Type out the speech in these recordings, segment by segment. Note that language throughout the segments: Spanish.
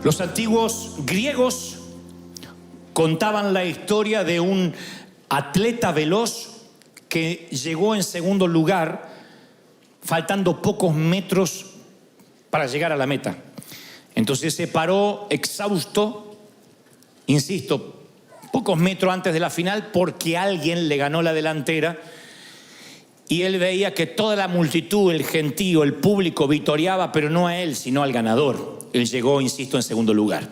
Los antiguos griegos contaban la historia de un atleta veloz que llegó en segundo lugar, faltando pocos metros para llegar a la meta. Entonces se paró exhausto, insisto, pocos metros antes de la final, porque alguien le ganó la delantera y él veía que toda la multitud, el gentío, el público vitoreaba, pero no a él, sino al ganador. Él llegó, insisto, en segundo lugar.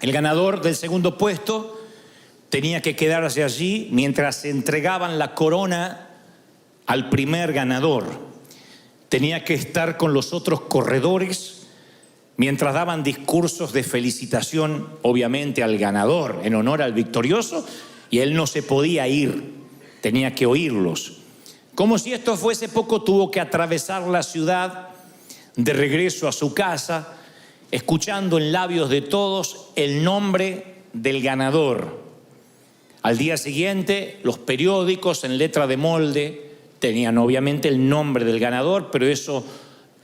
El ganador del segundo puesto tenía que quedarse allí mientras se entregaban la corona al primer ganador. Tenía que estar con los otros corredores mientras daban discursos de felicitación, obviamente, al ganador, en honor al victorioso, y él no se podía ir, tenía que oírlos. Como si esto fuese poco, tuvo que atravesar la ciudad de regreso a su casa, escuchando en labios de todos el nombre del ganador. Al día siguiente, los periódicos en letra de molde tenían obviamente el nombre del ganador, pero eso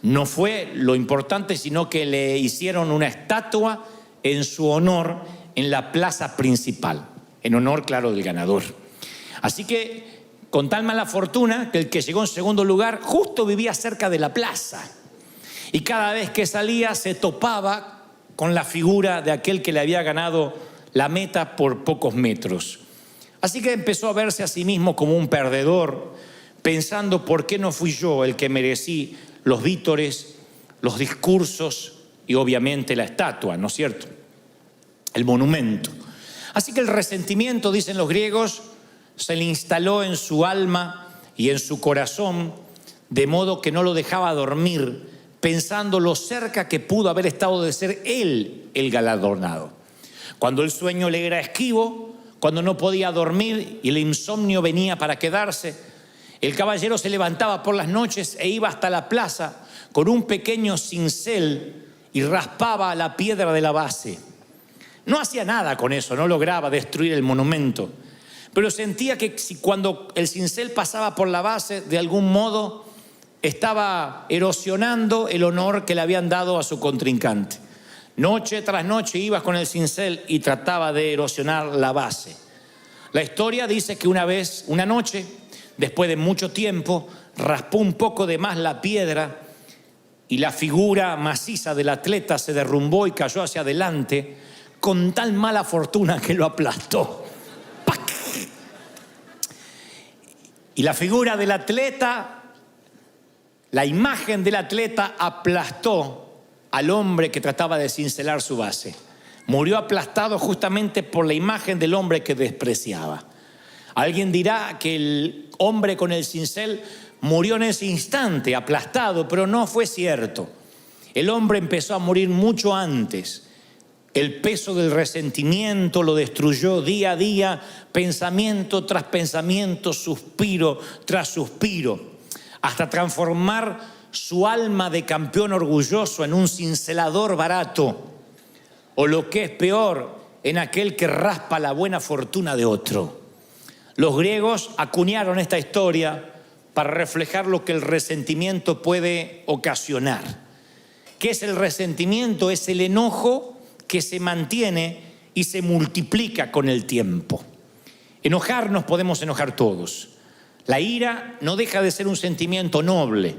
no fue lo importante, sino que le hicieron una estatua en su honor en la plaza principal, en honor, claro, del ganador. Así que, con tal mala fortuna, que el que llegó en segundo lugar justo vivía cerca de la plaza. Y cada vez que salía se topaba con la figura de aquel que le había ganado la meta por pocos metros. Así que empezó a verse a sí mismo como un perdedor, pensando por qué no fui yo el que merecí los vítores, los discursos y obviamente la estatua, ¿no es cierto? El monumento. Así que el resentimiento, dicen los griegos, se le instaló en su alma y en su corazón, de modo que no lo dejaba dormir, pensando lo cerca que pudo haber estado de ser él el galardonado. Cuando el sueño le era esquivo, cuando no podía dormir y el insomnio venía para quedarse, el caballero se levantaba por las noches e iba hasta la plaza con un pequeño cincel y raspaba la piedra de la base. No hacía nada con eso, no lograba destruir el monumento, pero sentía que cuando el cincel pasaba por la base, de algún modo estaba erosionando el honor que le habían dado a su contrincante. Noche tras noche iba con el cincel y trataba de erosionar la base. La historia dice que una noche, después de mucho tiempo, raspó un poco de más la piedra y la figura maciza del atleta se derrumbó y cayó hacia adelante con tal mala fortuna que lo aplastó. ¡Pac! Y la figura del atleta, la imagen del atleta aplastó al hombre que trataba de cincelar su base. Murió aplastado justamente por la imagen del hombre que despreciaba. Alguien dirá que el hombre con el cincel murió en ese instante, aplastado, pero no fue cierto. El hombre empezó a morir mucho antes. El peso del resentimiento lo destruyó día a día, pensamiento tras pensamiento, suspiro tras suspiro, hasta transformar su alma de campeón orgulloso en un cincelador barato, o lo que es peor, en aquel que raspa la buena fortuna de otro. Los griegos acuñaron esta historia para reflejar lo que el resentimiento puede ocasionar. ¿Qué es el resentimiento? Es el enojo que se mantiene y se multiplica con el tiempo. Enojarnos podemos enojar todos. La ira no deja de ser un sentimiento noble.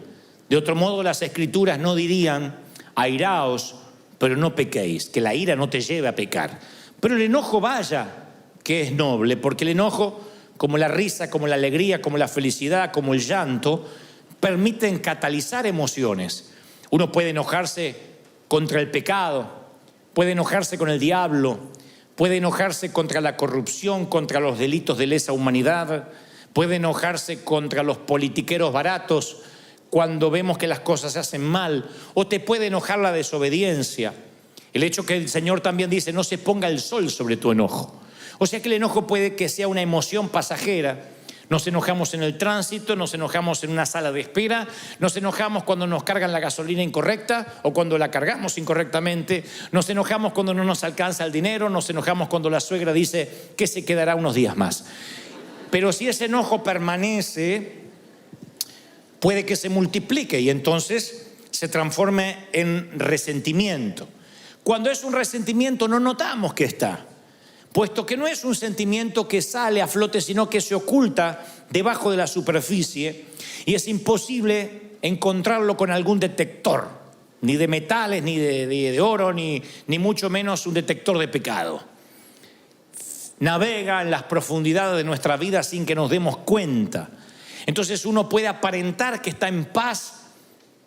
De otro modo, las escrituras no dirían: airaos, pero no pequéis, que la ira no te lleve a pecar. Pero el enojo, vaya que es noble, porque el enojo, como la risa, como la alegría, como la felicidad, como el llanto, permiten catalizar emociones. Uno puede enojarse contra el pecado, puede enojarse con el diablo, puede enojarse contra la corrupción, contra los delitos de lesa humanidad, puede enojarse contra los politiqueros baratos cuando vemos que las cosas se hacen mal, o te puede enojar la desobediencia. El hecho que el Señor también dice: no se ponga el sol sobre tu enojo. O sea que el enojo puede que sea una emoción pasajera. Nos enojamos en el tránsito, nos enojamos en una sala de espera, nos enojamos cuando nos cargan la gasolina incorrecta o cuando la cargamos incorrectamente, nos enojamos cuando no nos alcanza el dinero, nos enojamos cuando la suegra dice que se quedará unos días más. Pero si ese enojo permanece, puede que se multiplique y entonces se transforme en resentimiento. Cuando es un resentimiento no notamos que está, puesto que no es un sentimiento que sale a flote, sino que se oculta debajo de la superficie y es imposible encontrarlo con algún detector, ni de metales, ni de oro, ni mucho menos un detector de pecado. Navega en las profundidades de nuestra vida sin que nos demos cuenta. Entonces uno puede aparentar que está en paz,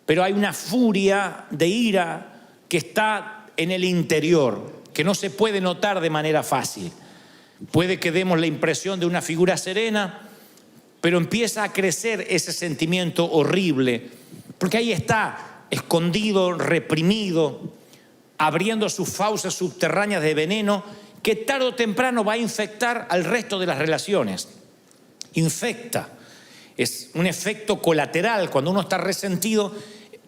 pero hay una furia de ira que está en el interior, que no se puede notar de manera fácil. Puede que demos la impresión de una figura serena, pero empieza a crecer ese sentimiento horrible, porque ahí está, escondido, reprimido, abriendo sus fauces subterráneas de veneno, que tarde o temprano va a infectar al resto de las relaciones. Infecta. Es un efecto colateral. Cuando uno está resentido,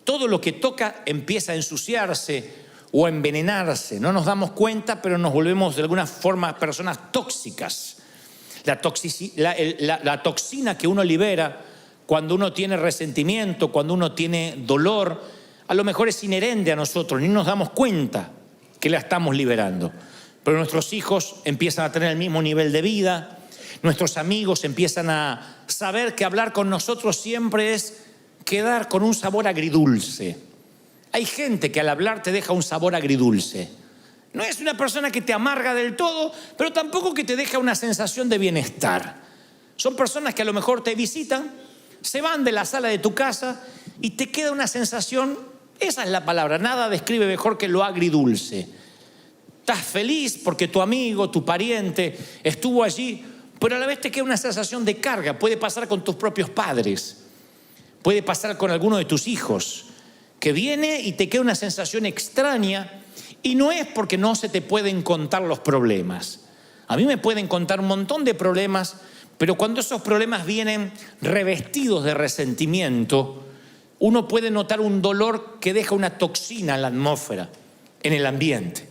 todo lo que toca empieza a ensuciarse o a envenenarse. No nos damos cuenta, pero nos volvemos de alguna forma personas tóxicas. La toxina que uno libera cuando uno tiene resentimiento, cuando uno tiene dolor, a lo mejor es inherente a nosotros, ni nos damos cuenta que la estamos liberando. Pero nuestros hijos empiezan a tener el mismo nivel de vida, nuestros amigos empiezan a saber que hablar con nosotros siempre es quedar con un sabor agridulce. Hay gente que al hablar te deja un sabor agridulce. No es una persona que te amarga del todo, pero tampoco que te deja una sensación de bienestar. Son personas que a lo mejor te visitan, se van de la sala de tu casa y te queda una sensación, esa es la palabra, nada describe mejor que lo agridulce. Estás feliz porque tu amigo, tu pariente estuvo allí, pero a la vez te queda una sensación de carga. Puede pasar con tus propios padres, puede pasar con alguno de tus hijos, que viene y te queda una sensación extraña, y no es porque no se te pueden contar los problemas. A mí me pueden contar un montón de problemas, pero cuando esos problemas vienen revestidos de resentimiento, uno puede notar un dolor que deja una toxina en la atmósfera, en el ambiente.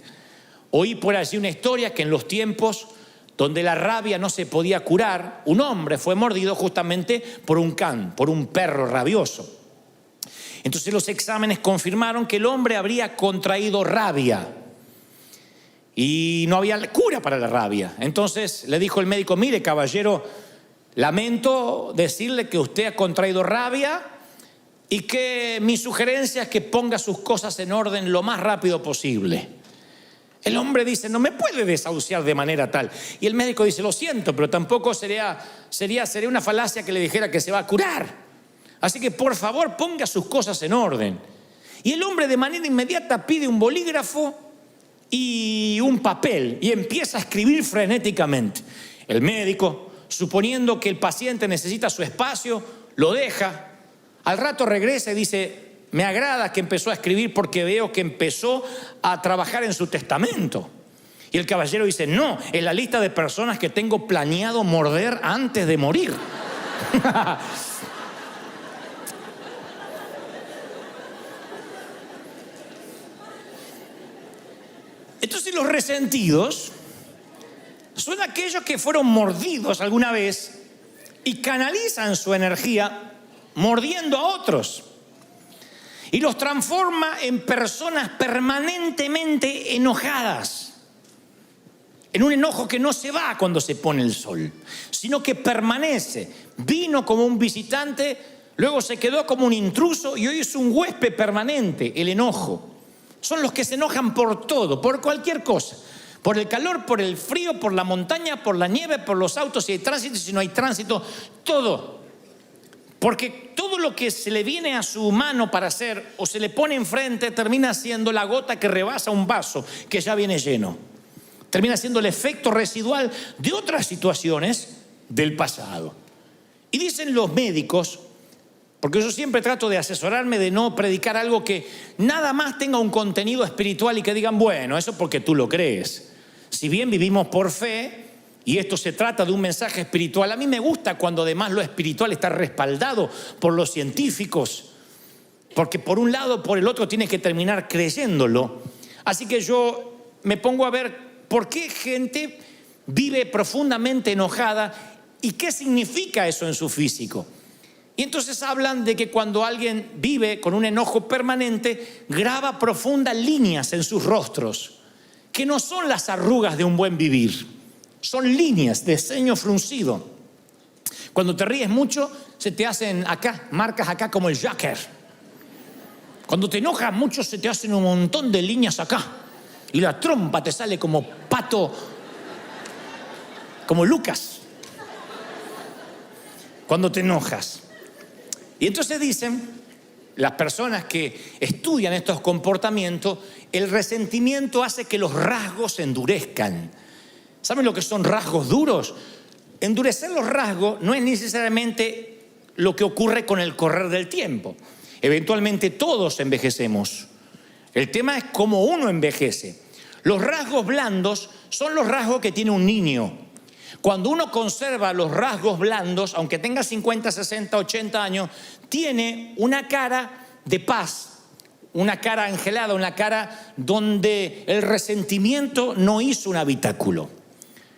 Oí por allí una historia que en los tiempos donde la rabia no se podía curar, un hombre fue mordido justamente por un can, por un perro rabioso. Entonces los exámenes confirmaron que el hombre habría contraído rabia y no había cura para la rabia. Entonces le dijo el médico: mire, caballero, lamento decirle que usted ha contraído rabia y que mi sugerencia es que ponga sus cosas en orden lo más rápido posible. El hombre dice: no me puede desahuciar de manera tal. Y el médico dice: lo siento, pero tampoco sería una falacia que le dijera que se va a curar. Así que por favor ponga sus cosas en orden. Y el hombre de manera inmediata pide un bolígrafo y un papel y empieza a escribir frenéticamente. El médico, suponiendo que el paciente necesita su espacio, lo deja. Al rato regresa y dice: me agrada que empezó a escribir porque veo que empezó a trabajar en su testamento. Y el caballero dice: no, es la lista de personas que tengo planeado morder antes de morir. Entonces los resentidos son aquellos que fueron mordidos alguna vez y canalizan su energía mordiendo a otros. Y los transforma en personas permanentemente enojadas. En un enojo que no se va cuando se pone el sol, sino que permanece. Vino como un visitante, luego se quedó como un intruso y hoy es un huésped permanente, el enojo. Son los que se enojan por todo, por cualquier cosa. Por el calor, por el frío, por la montaña, por la nieve, por los autos, si hay tránsito, si no hay tránsito, todo. Porque todo lo que se le viene a su mano para hacer o se le pone enfrente termina siendo la gota que rebasa un vaso que ya viene lleno. Termina siendo el efecto residual de otras situaciones del pasado. Y dicen los médicos, porque yo siempre trato de asesorarme de no predicar algo que nada más tenga un contenido espiritual y que digan: bueno, eso porque tú lo crees. Si bien vivimos por fe y esto se trata de un mensaje espiritual, a mí me gusta cuando además lo espiritual está respaldado por los científicos, porque por un lado o por el otro tienes que terminar creyéndolo. Así que yo me pongo a ver por qué gente vive profundamente enojada y qué significa eso en su físico. Y entonces hablan de que cuando alguien vive con un enojo permanente, graba profundas líneas en sus rostros, que no son las arrugas de un buen vivir, son líneas de ceño fruncido. Cuando te ríes mucho, se te hacen acá, marcas acá como el Joker. Cuando te enojas mucho, se te hacen un montón de líneas acá. Y la trompa te sale como pato, como Lucas, cuando te enojas. Y entonces dicen las personas que estudian estos comportamientos, el resentimiento hace que los rasgos se endurezcan. ¿Saben lo que son rasgos duros? Endurecer los rasgos no es necesariamente lo que ocurre con el correr del tiempo. Eventualmente todos envejecemos. El tema es cómo uno envejece. Los rasgos blandos son los rasgos que tiene un niño. Cuando uno conserva los rasgos blandos, aunque tenga 50, 60, 80 años, tiene una cara de paz, una cara angelada, una cara donde el resentimiento no hizo un habitáculo.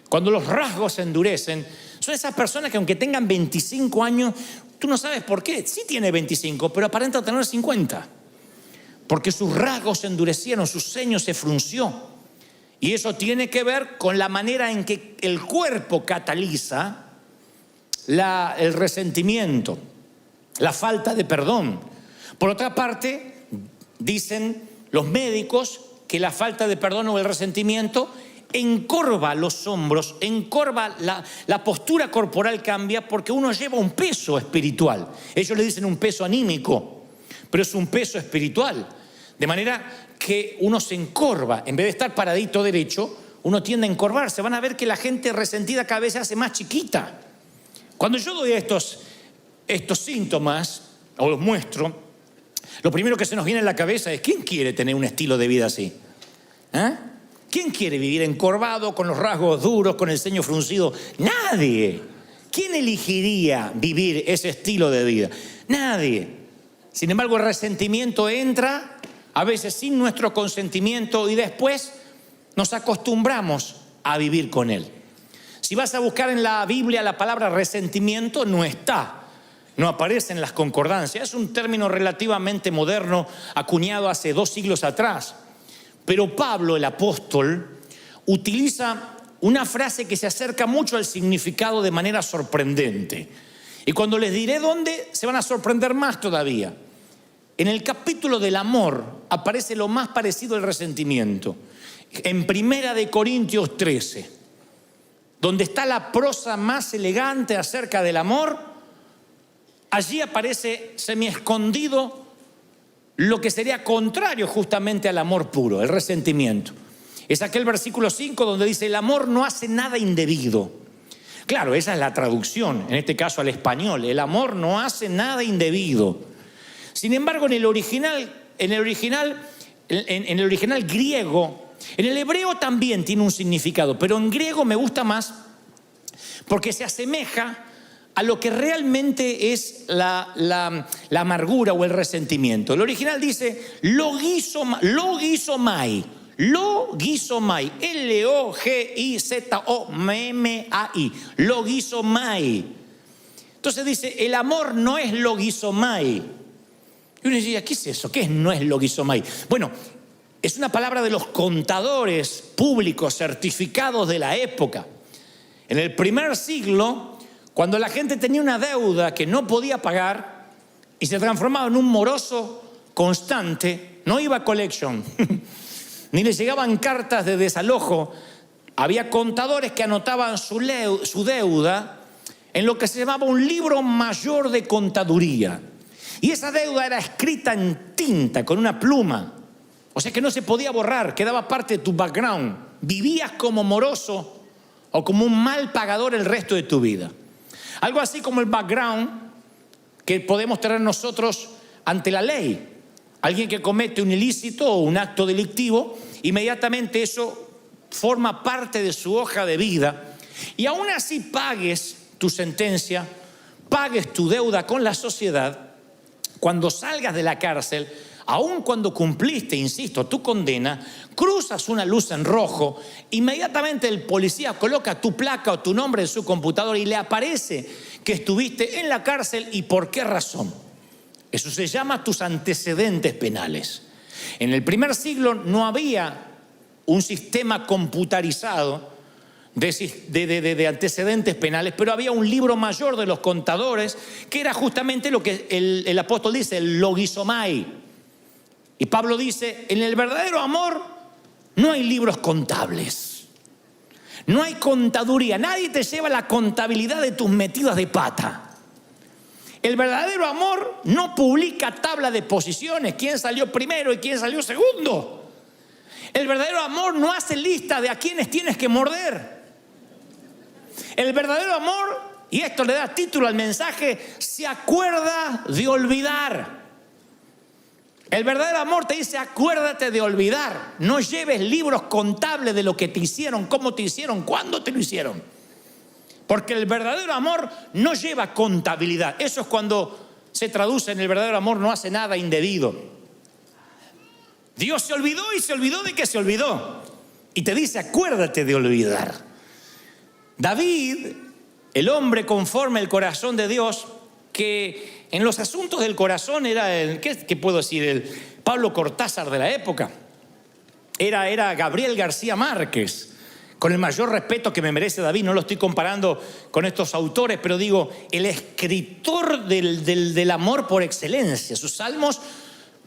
Cuando los rasgos se endurecen, son esas personas que aunque tengan 25 años, tú no sabes por qué. Sí tiene 25, pero aparenta tener 50. Porque sus rasgos se endurecieron, su ceño se frunció. Y eso tiene que ver con la manera en que el cuerpo cataliza el resentimiento, la falta de perdón. Por otra parte, dicen los médicos que la falta de perdón o el resentimiento encorva los hombros, encorva la postura corporal, cambia porque uno lleva un peso espiritual. Ellos le dicen un peso anímico, pero es un peso espiritual. De manera que uno se encorva, en vez de estar paradito derecho, uno tiende a encorvarse. Van a ver que la gente resentida cada vez se hace más chiquita. Cuando yo doy estos síntomas, o los muestro, lo primero que se nos viene a la cabeza es: ¿quién quiere tener un estilo de vida así? ¿Eh? ¿Quién quiere vivir encorvado, con los rasgos duros, con el ceño fruncido? Nadie. ¿Quién elegiría vivir ese estilo de vida? Nadie. Sin embargo, el resentimiento entra a veces sin nuestro consentimiento y después nos acostumbramos a vivir con él. Si vas a buscar en la Biblia la palabra resentimiento, no está, no aparece en las concordancias. Es un término relativamente moderno, acuñado hace 2 siglos atrás. Pero Pablo, el apóstol, utiliza una frase que se acerca mucho al significado de manera sorprendente. Y cuando les diré dónde, se van a sorprender más todavía. En el capítulo del amor aparece lo más parecido al resentimiento. En 1 Corintios 13, donde está la prosa más elegante acerca del amor, allí aparece semi-escondido lo que sería contrario justamente al amor puro, el resentimiento. Es aquel versículo 5 donde dice: el amor no hace nada indebido. Claro, esa es la traducción, en este caso al español. El amor no hace nada indebido. Sin embargo, en el original griego, en el hebreo también tiene un significado, pero en griego me gusta más porque se asemeja a lo que realmente es la amargura o el resentimiento. El original dice logizomai, Logizomai, logizomai. Entonces dice: el amor no es logizomai. Y uno diría: ¿qué es eso? ¿Qué no es logizomai? Bueno, es una palabra de los contadores públicos certificados de la época. En el primer siglo, cuando la gente tenía una deuda que no podía pagar y se transformaba en un moroso constante, no iba a collection, ni le llegaban cartas de desalojo. Había contadores que anotaban su deuda en lo que se llamaba un libro mayor de contaduría. Y esa deuda era escrita en tinta, con una pluma. O sea que no se podía borrar, quedaba parte de tu background. Vivías como moroso o como un mal pagador el resto de tu vida. Algo así como el background que podemos tener nosotros ante la ley. Alguien que comete un ilícito o un acto delictivo, inmediatamente eso forma parte de su hoja de vida. Y aún así pagues tu sentencia, pagues tu deuda con la sociedad, cuando salgas de la cárcel, aun cuando cumpliste, insisto, tu condena, cruzas una luz en rojo, inmediatamente el policía coloca tu placa o tu nombre en su computadora y le aparece que estuviste en la cárcel y por qué razón. Eso se llama tus antecedentes penales. En el primer siglo no había un sistema computarizado de antecedentes penales, pero había un libro mayor de los contadores que era justamente lo que el apóstol dice, el logizomai. Y Pablo dice, en el verdadero amor no hay libros contables, no hay contaduría, nadie te lleva la contabilidad de tus metidas de pata. El verdadero amor no publica tabla de posiciones, quién salió primero y quién salió segundo. El verdadero amor no hace lista de a quienes tienes que morder. El verdadero amor, y esto le da título al mensaje, se acuerda de olvidar. El verdadero amor te dice, acuérdate de olvidar. No lleves libros contables de lo que te hicieron, cómo te hicieron, cuándo te lo hicieron. Porque el verdadero amor no lleva contabilidad. Eso es cuando se traduce en el verdadero amor, no hace nada indebido. Dios se olvidó y se olvidó de que se olvidó. Y te dice, acuérdate de olvidar. David, el hombre conforme al corazón de Dios, que en los asuntos del corazón era ¿qué puedo decir? El Pablo Cortázar de la época. Era Gabriel García Márquez. Con el mayor respeto que me merece David, no lo estoy comparando con estos autores, pero digo, el escritor del amor por excelencia. Sus salmos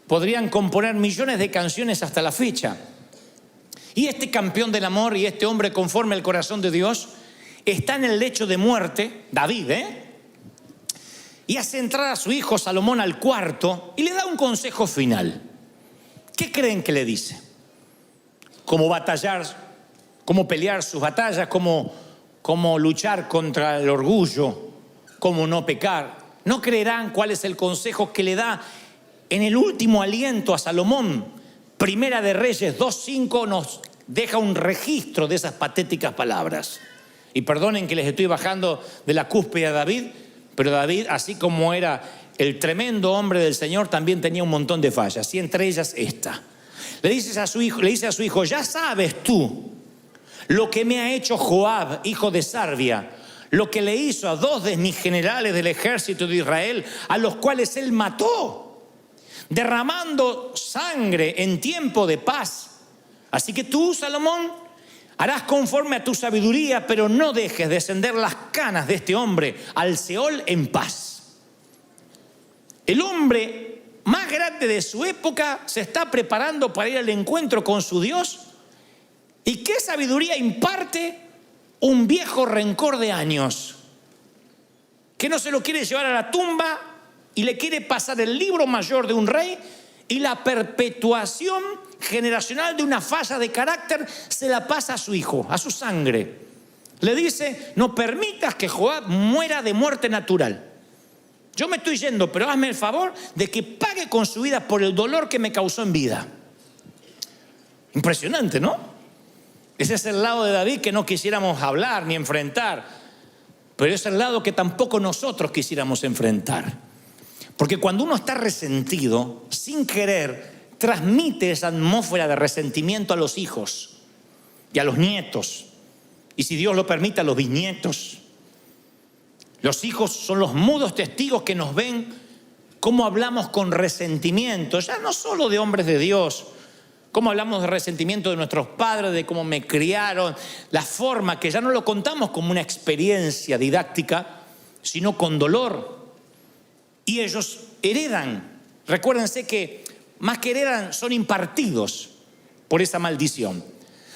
podrían componer millones de canciones hasta la fecha. Y este campeón del amor y este hombre conforme al corazón de Dios está en el lecho de muerte, David, y hace entrar a su hijo Salomón al cuarto y le da un consejo final. ¿Qué creen que le dice? ¿Cómo batallar? ¿Cómo pelear sus batallas? ¿Cómo luchar contra el orgullo? ¿Cómo no pecar? No creerán cuál es el consejo que le da en el último aliento a Salomón. Primera de Reyes 2:5 nos deja un registro de esas patéticas palabras. Y perdonen que les estoy bajando de la cúspide a David, pero David, así como era el tremendo hombre del Señor, también tenía un montón de fallas, y entre ellas esta. Le dice a su hijo, ya sabes tú lo que me ha hecho Joab, hijo de Sarvia, lo que le hizo a 2 de mis generales del ejército de Israel, a los cuales él mató, derramando sangre en tiempo de paz. Así que tú, Salomón, harás conforme a tu sabiduría, pero no dejes descender las canas de este hombre al Seol en paz. El hombre más grande de su época se está preparando para ir al encuentro con su Dios. ¿Y qué sabiduría imparte un viejo rencor de años? Que no se lo quiere llevar a la tumba y le quiere pasar el libro mayor de un rey, y la perpetuación generacional de una falla de carácter se la pasa a su hijo, a su sangre. Le dice, no permitas que Joab muera de muerte natural. Yo me estoy yendo, pero hazme el favor de que pague con su vida por el dolor que me causó en vida. Impresionante, ¿no? Ese es el lado de David que no quisiéramos hablar ni enfrentar, pero es el lado que tampoco nosotros quisiéramos enfrentar. Porque cuando uno está resentido, sin querer, transmite esa atmósfera de resentimiento a los hijos y a los nietos. Y si Dios lo permite, a los bisnietos. Los hijos son los mudos testigos que nos ven cómo hablamos con resentimiento, ya no solo de hombres de Dios, cómo hablamos de resentimiento de nuestros padres, de cómo me criaron, la forma que ya no lo contamos como una experiencia didáctica, sino con dolor. Y ellos heredan. Recuérdense que más que heredan, son impartidos por esa maldición.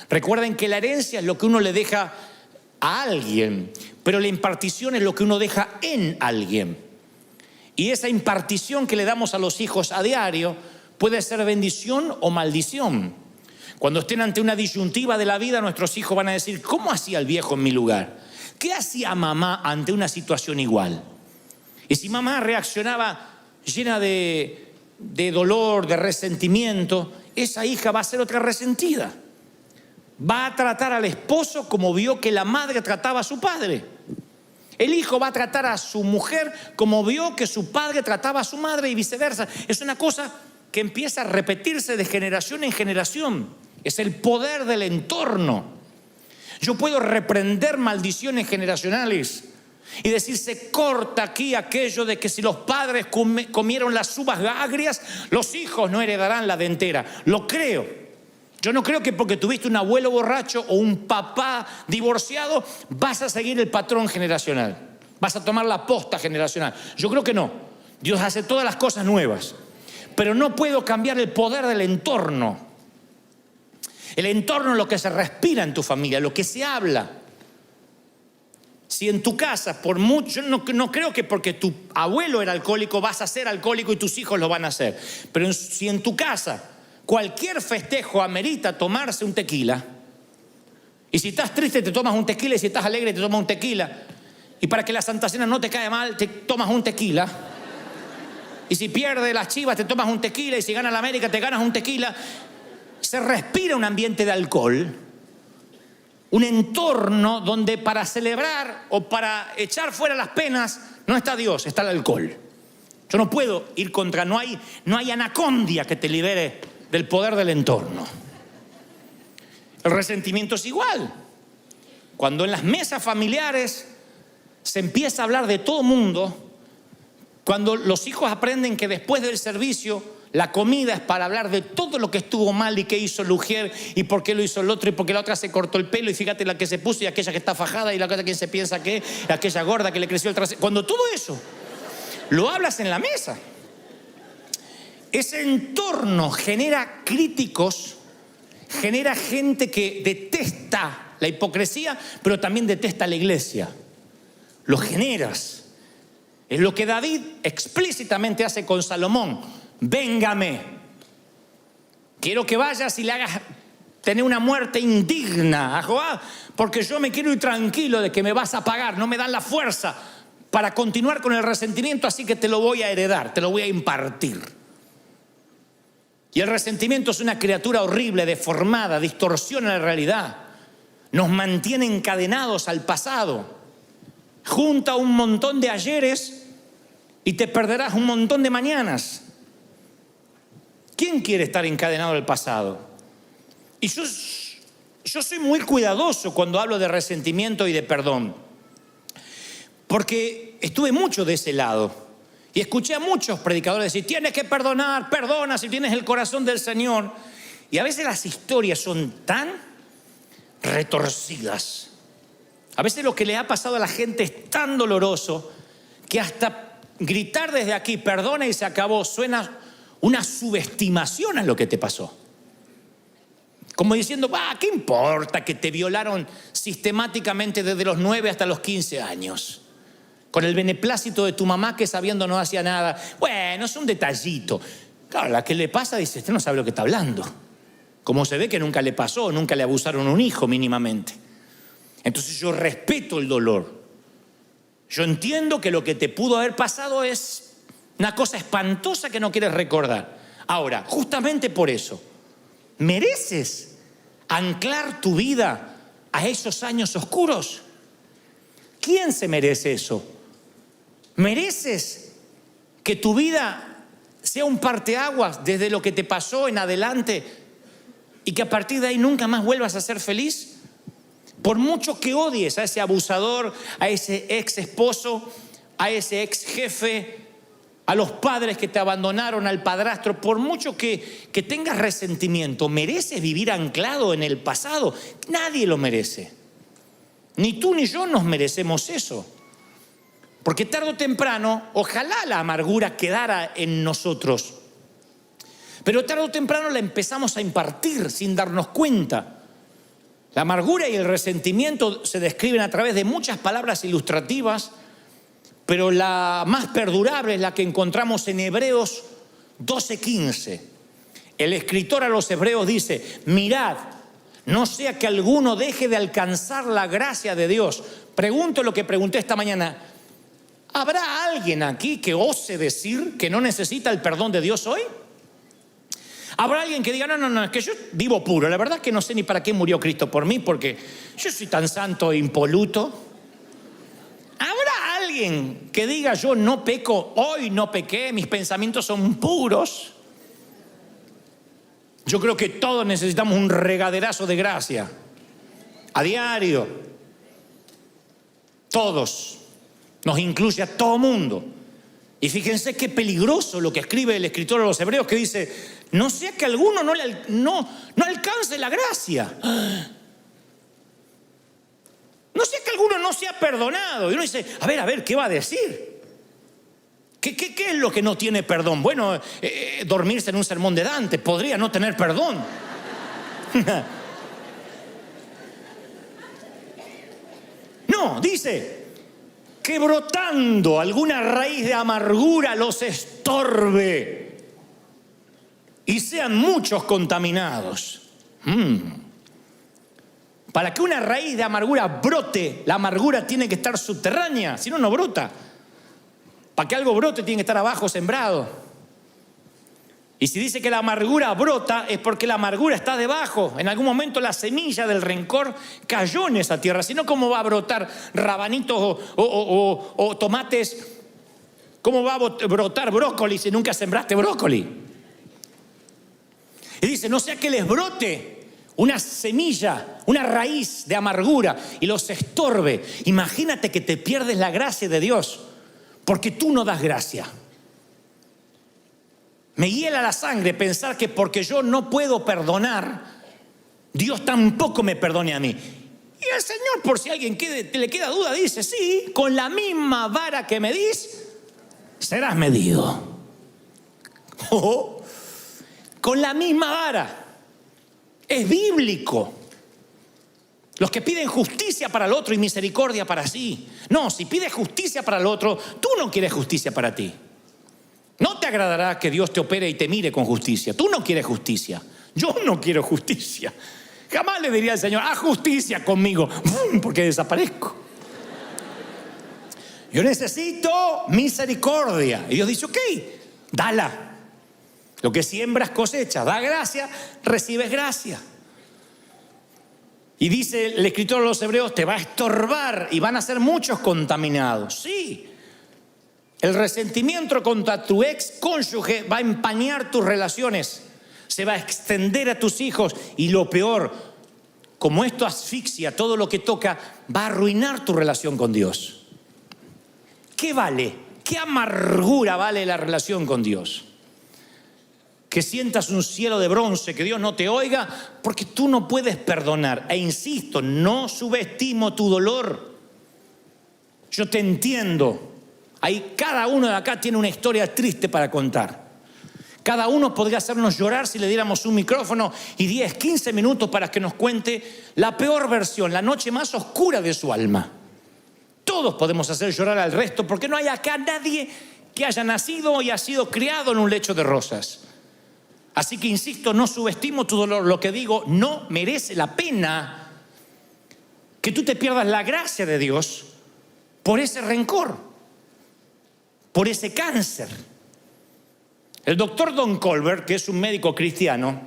Recuerden que la herencia es lo que uno le deja a alguien, pero la impartición es lo que uno deja en alguien. Y esa impartición que le damos a los hijos a diario puede ser bendición o maldición. Cuando estén ante una disyuntiva de la vida, nuestros hijos van a decir, ¿cómo hacía el viejo en mi lugar? ¿Qué hacía mamá ante una situación igual? Y si mamá reaccionaba llena de dolor, de resentimiento, esa hija va a ser otra resentida. Va a tratar al esposo como vio que la madre trataba a su padre. El hijo va a tratar a su mujer como vio que su padre trataba a su madre y viceversa. Es una cosa que empieza a repetirse de generación en generación. Es el poder del entorno. Yo puedo reprender maldiciones generacionales, Y decir, se corta aquí aquello de que si los padres comieron las uvas agrias, los hijos no heredarán la dentera. Lo creo. Yo no creo que porque tuviste un abuelo borracho o un papá divorciado vas a seguir el patrón generacional, vas a tomar la posta generacional. Yo creo que no. Dios hace todas las cosas nuevas, pero no puedo cambiar el poder del entorno. El entorno es lo que se respira en tu familia, lo que se habla. Si en tu casa, por mucho, no creo que porque tu abuelo era alcohólico vas a ser alcohólico y tus hijos lo van a hacer. Pero si en tu casa cualquier festejo amerita tomarse un tequila, y si estás triste te tomas un tequila, y si estás alegre te tomas un tequila, y para que la Santa Cena no te caiga mal te tomas un tequila, y si pierde las Chivas te tomas un tequila, y si gana la América te ganas un tequila. Se respira un ambiente de alcohol, un entorno donde para celebrar o para echar fuera las penas no está Dios, está el alcohol. Yo no puedo ir contra, no hay anacondia que te libere del poder del entorno. El resentimiento es igual. Cuando en las mesas familiares se empieza a hablar de todo mundo, cuando los hijos aprenden que después del servicio la comida es para hablar de todo lo que estuvo mal y qué hizo el ujier y por qué lo hizo el otro y por qué la otra se cortó el pelo y fíjate la que se puso y aquella que está fajada y la cosa que se piensa que es, aquella gorda que le creció el trasero. Cuando todo eso lo hablas en la mesa, ese entorno genera críticos, genera gente que detesta la hipocresía, pero también detesta la iglesia. Lo generas. Es lo que David explícitamente hace con Salomón. Véngame, quiero que vayas y le hagas tener una muerte indigna a Joab, porque yo me quiero ir tranquilo de que me vas a pagar, no me dan la fuerza para continuar con el resentimiento, así que te lo voy a heredar, te lo voy a impartir. Y el resentimiento es una criatura horrible, deformada, distorsiona la realidad, nos mantiene encadenados al pasado, junta un montón de ayeres y te perderás un montón de mañanas. ¿Quién quiere estar encadenado al pasado? Y yo soy muy cuidadoso cuando hablo de resentimiento y de perdón, porque estuve mucho de ese lado y escuché a muchos predicadores decir, tienes que perdonar, perdona si tienes el corazón del Señor. Y a veces las historias son tan retorcidas, a veces lo que le ha pasado a la gente es tan doloroso que hasta gritar desde aquí, perdona y se acabó, suena una subestimación a lo que te pasó. Como diciendo, ¿qué importa que te violaron sistemáticamente desde los 9 hasta los 15 años? Con el beneplácito de tu mamá que sabiendo no hacía nada. Bueno, es un detallito. Claro, la que le pasa dice, este no sabe lo que está hablando. Como se ve que nunca le pasó, nunca le abusaron a un hijo mínimamente. Entonces yo respeto el dolor. Yo entiendo que lo que te pudo haber pasado es una cosa espantosa que no quieres recordar. Ahora, justamente por eso, ¿mereces anclar tu vida a esos años oscuros? ¿Quién se merece eso? ¿Mereces que tu vida sea un parteaguas desde lo que te pasó en adelante y que a partir de ahí nunca más vuelvas a ser feliz? Por mucho que odies a ese abusador, a ese ex esposo, a ese ex jefe, a los padres que te abandonaron, al padrastro, por mucho que tengas resentimiento, ¿mereces vivir anclado en el pasado? Nadie lo merece. Ni tú ni yo nos merecemos eso. Porque tarde o temprano, ojalá la amargura quedara en nosotros, pero tarde o temprano la empezamos a impartir sin darnos cuenta. La amargura y el resentimiento se describen a través de muchas palabras ilustrativas, pero la más perdurable es la que encontramos en Hebreos 12:15. El escritor a los hebreos dice, mirad, no sea que alguno deje de alcanzar la gracia de Dios. Pregunto lo que pregunté esta mañana. ¿Habrá alguien aquí que ose decir que no necesita el perdón de Dios hoy? ¿Habrá alguien que diga, no, es que yo vivo puro, la verdad es que no sé ni para qué murió Cristo por mí, porque yo soy tan santo e impoluto? ¿Habrá alguien que diga, yo no peco, hoy no pequé, mis pensamientos son puros? Yo creo que todos necesitamos un regaderazo de gracia, a diario, todos. Nos incluye a todo mundo. Y fíjense qué peligroso lo que escribe el escritor a los Hebreos, que dice, no sea que alguno no alcance la gracia. No sea que alguno no sea perdonado. Y uno dice, a ver, ¿qué va a decir? ¿Qué es lo que no tiene perdón? Bueno, dormirse en un sermón de Dante podría no tener perdón. No, dice que brotando alguna raíz de amargura los estorbe y sean muchos contaminados. Para que una raíz de amargura brote, la amargura tiene que estar subterránea, si no, no brota. Para que algo brote tiene que estar abajo sembrado. Y si dice que la amargura brota, es porque la amargura está debajo. En algún momento la semilla del rencor cayó en esa tierra. Si no, ¿cómo va a brotar rabanitos o tomates? ¿Cómo va a brotar brócoli si nunca sembraste brócoli? Y dice, no sea que les brote una semilla, una raíz de amargura y los estorbe. Imagínate que te pierdes la gracia de Dios porque tú no das gracia. Me hiela la sangre pensar que porque yo no puedo perdonar, Dios tampoco me perdone a mí. Y el Señor, por si a alguien le queda duda, dice, sí, con la misma vara que medís, serás medido. Con la misma vara. Es bíblico. Los que piden justicia para el otro y misericordia para sí. No, si pides justicia para el otro, tú no quieres justicia para ti. No te agradará que Dios te opere y te mire con justicia. Tú no quieres justicia. Yo no quiero justicia. Jamás le diría al Señor, haz justicia conmigo, porque desaparezco. Yo necesito misericordia. Y Dios dice, ok, dala. Lo que siembras cosecha. Da gracia, recibes gracia. Y dice el escritor de los Hebreos, te va a estorbar y van a ser muchos contaminados. Sí. El resentimiento contra tu ex cónyuge va a empañar tus relaciones, se va a extender a tus hijos y lo peor, como esto asfixia todo lo que toca, va a arruinar tu relación con Dios. ¿Qué vale? ¿Qué amargura vale la relación con Dios? Que sientas un cielo de bronce, que Dios no te oiga porque tú no puedes perdonar. E insisto, no subestimo tu dolor. Yo te entiendo. Ahí cada uno de acá tiene una historia triste para contar. Cada uno podría hacernos llorar si le diéramos un micrófono y 10, 15 minutos para que nos cuente la peor versión, la noche más oscura de su alma. Todos podemos hacer llorar al resto porque no hay acá nadie que haya nacido y ha sido criado en un lecho de rosas. Así que insisto, no subestimo tu dolor. Lo que digo, no merece la pena que tú te pierdas la gracia de Dios por ese rencor, por ese cáncer. El doctor Don Colbert, que es un médico cristiano,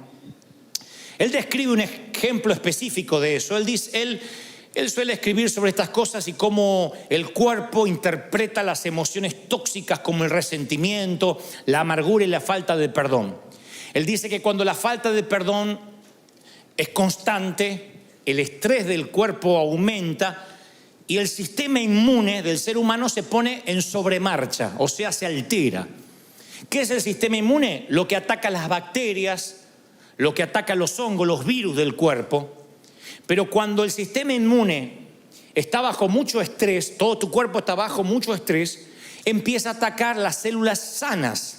él describe un ejemplo específico de eso. Él suele escribir sobre estas cosas y cómo el cuerpo interpreta las emociones tóxicas como el resentimiento, la amargura y la falta de perdón. Él dice que cuando la falta de perdón es constante, el estrés del cuerpo aumenta y el sistema inmune del ser humano se pone en sobremarcha, o sea, se altera. ¿Qué es el sistema inmune? Lo que ataca las bacterias, lo que ataca los hongos, los virus del cuerpo. Pero cuando el sistema inmune está bajo mucho estrés, todo tu cuerpo está bajo mucho estrés, empieza a atacar las células sanas,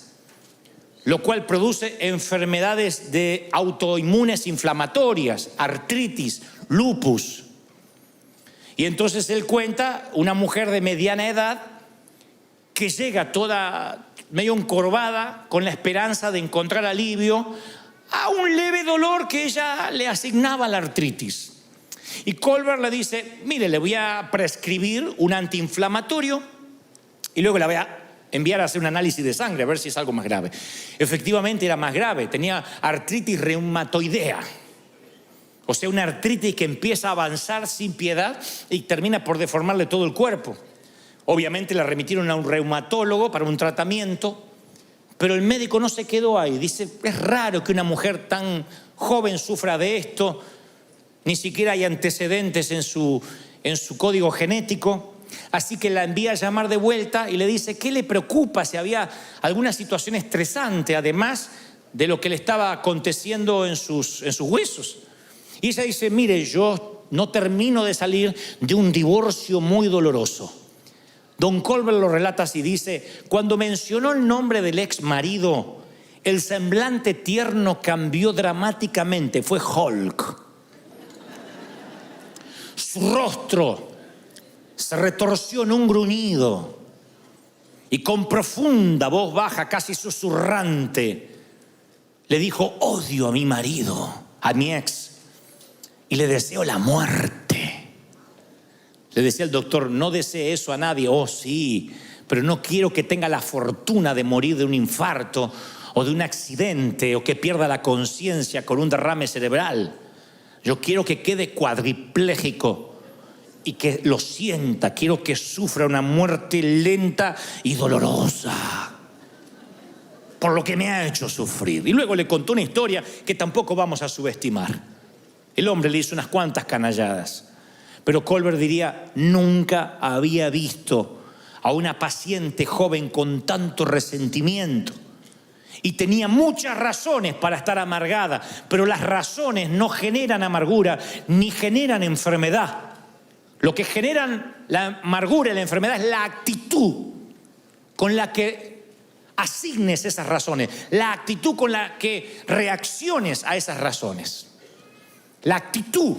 lo cual produce enfermedades de autoinmunes inflamatorias, artritis, lupus. Y entonces él cuenta una mujer de mediana edad que llega toda medio encorvada con la esperanza de encontrar alivio a un leve dolor que ella le asignaba a la artritis. Y Colbert le dice, mire, le voy a prescribir un antiinflamatorio y luego la voy a enviar a hacer un análisis de sangre a ver si es algo más grave. Efectivamente era más grave, tenía artritis reumatoidea. O sea, una artritis que empieza a avanzar sin piedad y termina por deformarle todo el cuerpo. Obviamente la remitieron a un reumatólogo para un tratamiento, pero el médico no se quedó ahí. Dice, es raro que una mujer tan joven sufra de esto, ni siquiera hay antecedentes en su código genético. Así que la envía a llamar de vuelta y le dice qué le preocupa, si había alguna situación estresante, además de lo que le estaba aconteciendo en sus huesos. Y ella dice, mire, yo no termino de salir de un divorcio muy doloroso. Don Colbert lo relata así, dice, cuando mencionó el nombre del ex marido, el semblante tierno cambió dramáticamente, fue Hulk. Su rostro se retorció en un gruñido y con profunda voz baja, casi susurrante, le dijo, odio a mi marido, a mi ex, y le deseo la muerte. Le decía el doctor, no desee eso a nadie. Oh, sí, pero no quiero que tenga la fortuna de morir de un infarto o de un accidente o que pierda la conciencia con un derrame cerebral. Yo quiero que quede cuadripléjico y que lo sienta. Quiero que sufra una muerte lenta y dolorosa por lo que me ha hecho sufrir. Y luego le contó una historia que tampoco vamos a subestimar. El hombre le hizo unas cuantas canalladas, pero Colbert diría, nunca había visto a una paciente joven con tanto resentimiento. Y tenía muchas razones para estar amargada, pero las razones no generan amargura ni generan enfermedad. Lo que generan la amargura y la enfermedad es la actitud con la que asignes esas razones, la actitud con la que reacciones a esas razones. La actitud,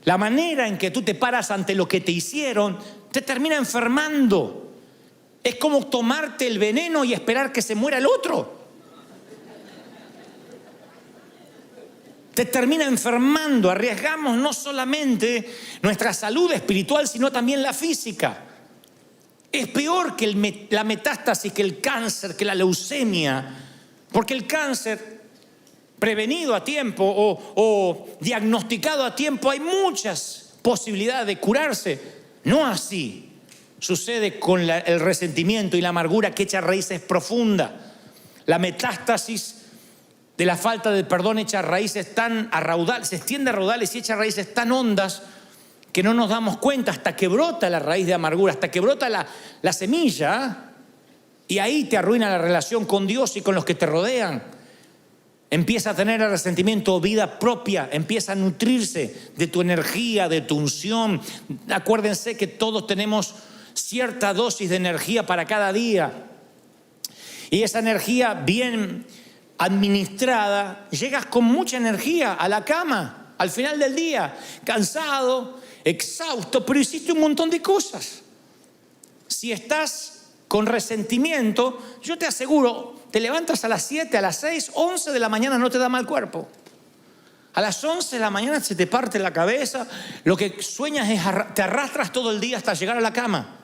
la manera en que tú te paras ante lo que te hicieron, te termina enfermando. Es como tomarte el veneno y esperar que se muera el otro. Te termina enfermando. Arriesgamos no solamente nuestra salud espiritual, sino también la física. Es peor que la metástasis, que el cáncer, que la leucemia, porque el cáncer prevenido a tiempo o diagnosticado a tiempo, hay muchas posibilidades de curarse. No así sucede con el resentimiento y la amargura que echa raíces profundas. La metástasis de la falta de perdón echa raíces tan a raudales, se extiende a raudales y echa raíces tan hondas que no nos damos cuenta hasta que brota la raíz de amargura, hasta que brota la semilla, y ahí te arruina la relación con Dios y con los que te rodean. Empieza a tener el resentimiento vida propia, empieza a nutrirse de tu energía, de tu unción. Acuérdense que todos tenemos cierta dosis de energía para cada día. Y esa energía bien administrada, llegas con mucha energía a la cama, al final del día, cansado, exhausto, pero hiciste un montón de cosas. Si estás con resentimiento, yo te aseguro, te levantas a las 7, a las 6, 11 de la mañana no te da mal cuerpo. A las 11 de la mañana se te parte la cabeza, lo que sueñas es, te arrastras todo el día hasta llegar a la cama.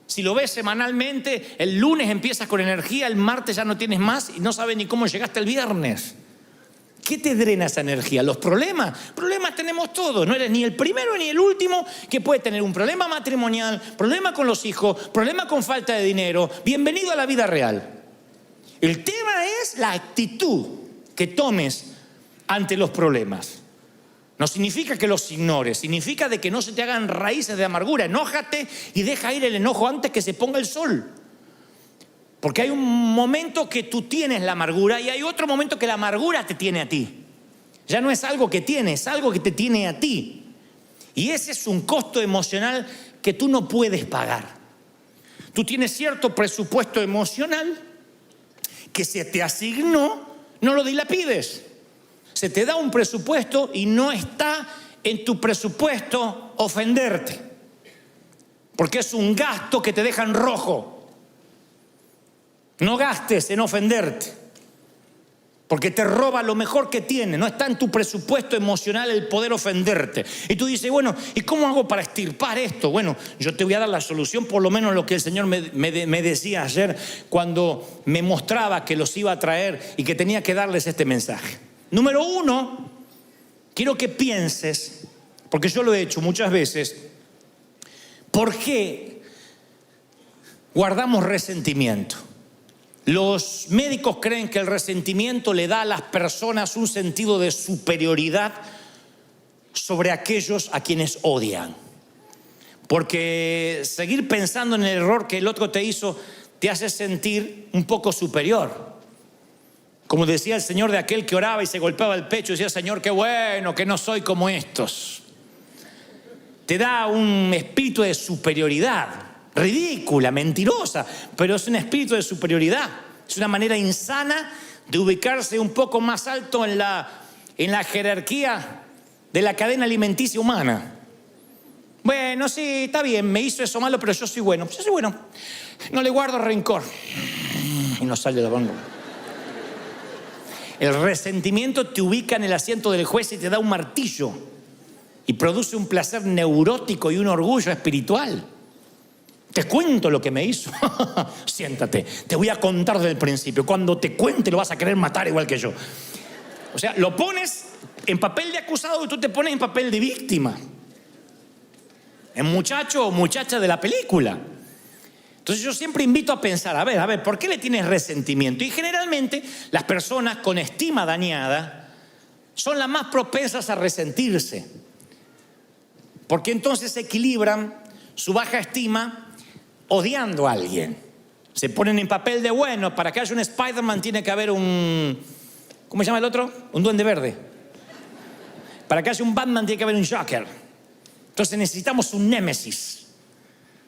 Si lo ves semanalmente, el lunes empiezas con energía, el martes ya no tienes más y no sabes ni cómo llegaste el viernes. ¿Qué te drena esa energía? Los problemas. Problemas tenemos todos. No eres ni el primero ni el último que puede tener un problema matrimonial, problema con los hijos, problema con falta de dinero. Bienvenido a la vida real. El tema es la actitud que tomes ante los problemas. No significa que los ignores, significa de que no se te hagan raíces de amargura. Enójate y deja ir el enojo antes que se ponga el sol. Porque hay un momento que tú tienes la amargura y hay otro momento que la amargura te tiene a ti. Ya no es algo que tienes, es algo que te tiene a ti. Y ese es un costo emocional que tú no puedes pagar. Tú tienes cierto presupuesto emocional que se te asignó, no lo dilapides. Se te da un presupuesto y no está en tu presupuesto ofenderte. Porque es un gasto que te deja en rojo. No gastes en ofenderte, porque te roba lo mejor que tiene. No está en tu presupuesto emocional el poder ofenderte. Y tú dices, bueno, ¿y cómo hago para extirpar esto? Bueno, yo te voy a dar la solución, por lo menos lo que el Señor me decía ayer cuando me mostraba que los iba a traer y que tenía que darles este mensaje. Número 1, quiero que pienses, porque yo lo he hecho muchas veces, ¿por qué guardamos resentimiento? Los médicos creen que el resentimiento le da a las personas un sentido de superioridad sobre aquellos a quienes odian. Porque seguir pensando en el error que el otro te hizo te hace sentir un poco superior. Como decía el Señor de aquel que oraba y se golpeaba el pecho y decía: Señor, qué bueno que no soy como estos. Te da un espíritu de superioridad, ridícula, mentirosa, pero es un espíritu de superioridad. Es una manera insana de ubicarse un poco más alto en la jerarquía de la cadena alimenticia humana. Bueno, sí, está bien, me hizo eso malo, pero yo soy bueno. Yo soy bueno, no le guardo rencor. Y no sale de la boca. El resentimiento te ubica en el asiento del juez y te da un martillo. Y produce un placer neurótico y un orgullo espiritual. Te cuento lo que me hizo. Siéntate, te voy a contar desde el principio. Cuando te cuente lo vas a querer matar igual que yo. O sea, lo pones en papel de acusado y tú te pones en papel de víctima. En muchacho o muchacha de la película. Entonces yo siempre invito a pensar, a ver, ¿por qué le tienes resentimiento? Y generalmente las personas con estima dañada son las más propensas a resentirse. Porque entonces equilibran su baja estima odiando a alguien. Se ponen en papel de bueno. Para que haya un Spider-Man tiene que haber un... ¿Cómo se llama el otro? Un duende verde. Para que haya un Batman tiene que haber un Joker. Entonces necesitamos un némesis.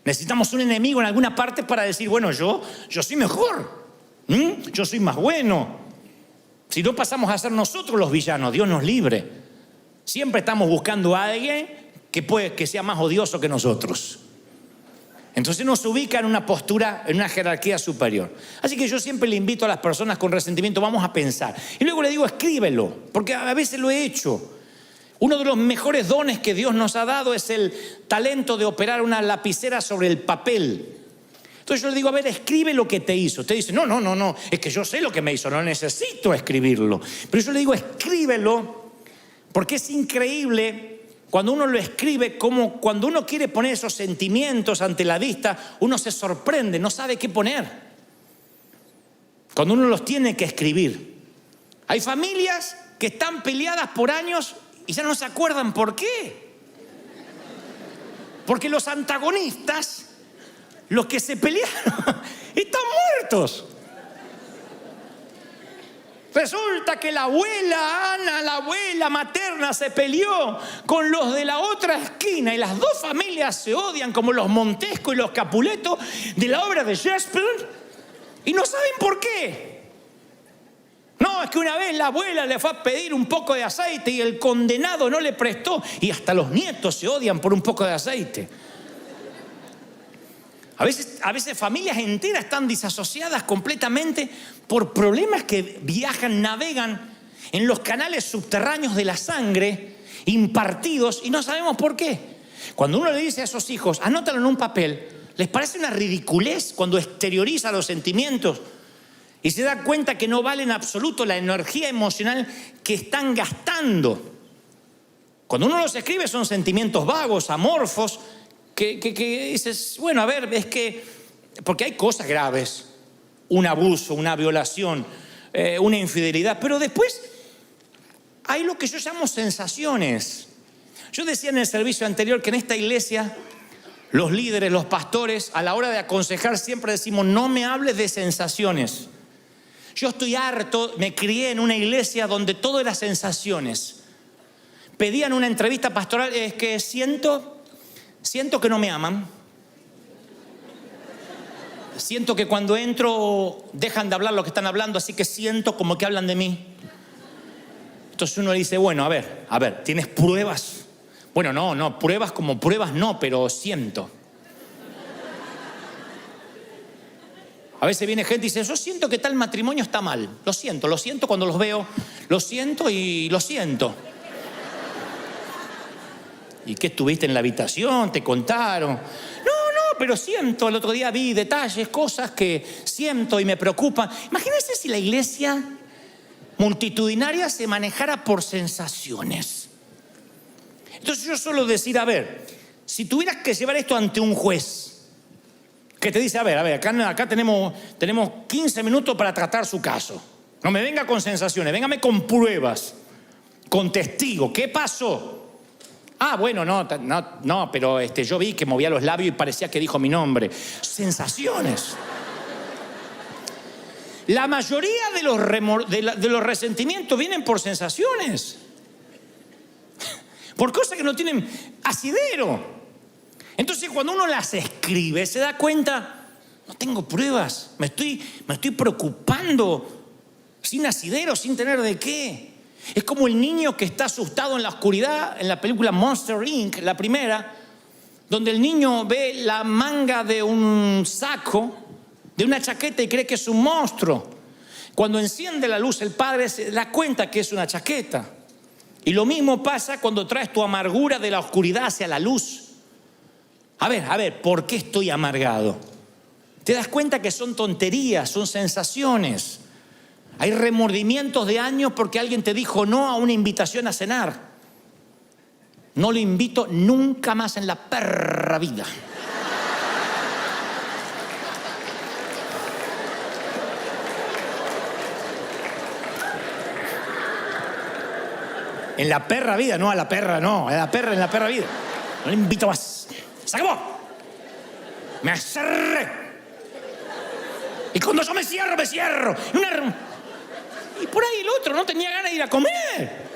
Necesitamos un enemigo en alguna parte para decir, bueno, yo soy mejor. Yo soy más bueno. Si no, pasamos a ser nosotros los villanos. Dios nos libre. Siempre estamos buscando a alguien que sea más odioso que nosotros. Entonces nos ubica en una postura, en una jerarquía superior. Así que yo siempre le invito a las personas con resentimiento, vamos a pensar. Y luego le digo, escríbelo, porque a veces lo he hecho. Uno de los mejores dones que Dios nos ha dado es el talento de operar una lapicera sobre el papel. Entonces yo le digo, a ver, escribe lo que te hizo. Usted dice, no, es que yo sé lo que me hizo, no necesito escribirlo. Pero yo le digo, escríbelo, porque es increíble cuando uno lo escribe, como cuando uno quiere poner esos sentimientos ante la vista, uno se sorprende, no sabe qué poner. Cuando uno los tiene que escribir. Hay familias que están peleadas por años y ya no se acuerdan por qué. Porque los antagonistas, los que se pelearon, están muertos. Resulta que la abuela Ana, la abuela materna, se peleó con los de la otra esquina y las dos familias se odian como los Montesco y los Capuleto de la obra de Shakespeare y no saben por qué. No, es que una vez la abuela le fue a pedir un poco de aceite y el condenado no le prestó y hasta los nietos se odian por un poco de aceite. A veces familias enteras están disasociadas completamente por problemas que viajan, navegan en los canales subterráneos de la sangre, impartidos, y no sabemos por qué. Cuando uno le dice a esos hijos, anótalo en un papel, les parece una ridiculez cuando exterioriza los sentimientos y se da cuenta que no vale en absoluto la energía emocional que están gastando. Cuando uno los escribe son sentimientos vagos, amorfos, que dices, bueno, a ver, es que, porque hay cosas graves, un abuso, una violación, una infidelidad, pero después hay lo que yo llamo sensaciones. Yo decía en el servicio anterior que en esta iglesia los líderes, los pastores, a la hora de aconsejar siempre decimos, no me hables de sensaciones. Yo estoy harto, me crié en una iglesia donde todo era sensaciones. Pedían una entrevista pastoral, es que siento que no me aman. Siento que cuando entro dejan de hablar lo que están hablando, así que siento como que hablan de mí. Entonces uno le dice, bueno, a ver, ¿tienes pruebas? Bueno, no, pruebas como pruebas no, pero siento. A veces viene gente y dice, yo siento que tal matrimonio está mal. Lo siento cuando los veo, lo siento y lo siento. ¿Y qué estuviste en la habitación? ¿Te contaron? No, pero siento. El otro día vi detalles, cosas que siento y me preocupan. Imagínense si la iglesia multitudinaria se manejara por sensaciones. Entonces yo suelo decir, a ver, si tuvieras que llevar esto ante un juez, que te dice, a ver, acá tenemos 15 minutos para tratar su caso. No me venga con sensaciones, véngame con pruebas, con testigos. ¿Qué pasó? Ah, bueno, no, pero yo vi que movía los labios y parecía que dijo mi nombre. Sensaciones. La mayoría de los resentimientos vienen por sensaciones. Por cosas que no tienen asidero. Entonces, cuando uno las escribe, se da cuenta, no tengo pruebas, me estoy preocupando sin asidero, sin tener de qué. Es como el niño que está asustado en la oscuridad en la película Monster Inc., la primera, donde el niño ve la manga de un saco, de una chaqueta, y cree que es un monstruo. Cuando enciende la luz, el padre se da cuenta que es una chaqueta. Y lo mismo pasa cuando traes tu amargura de la oscuridad hacia la luz. A ver, ¿por qué estoy amargado? Te das cuenta que son tonterías, son sensaciones. Hay remordimientos de años porque alguien te dijo no a una invitación a cenar. No lo invito nunca más en la perra vida. En la perra vida, no a la perra, no. A la perra en la perra vida. No le invito más. ¡Se acabó! Me cerré. Y cuando yo me cierro. Y por ahí el otro no tenía ganas de ir a comer.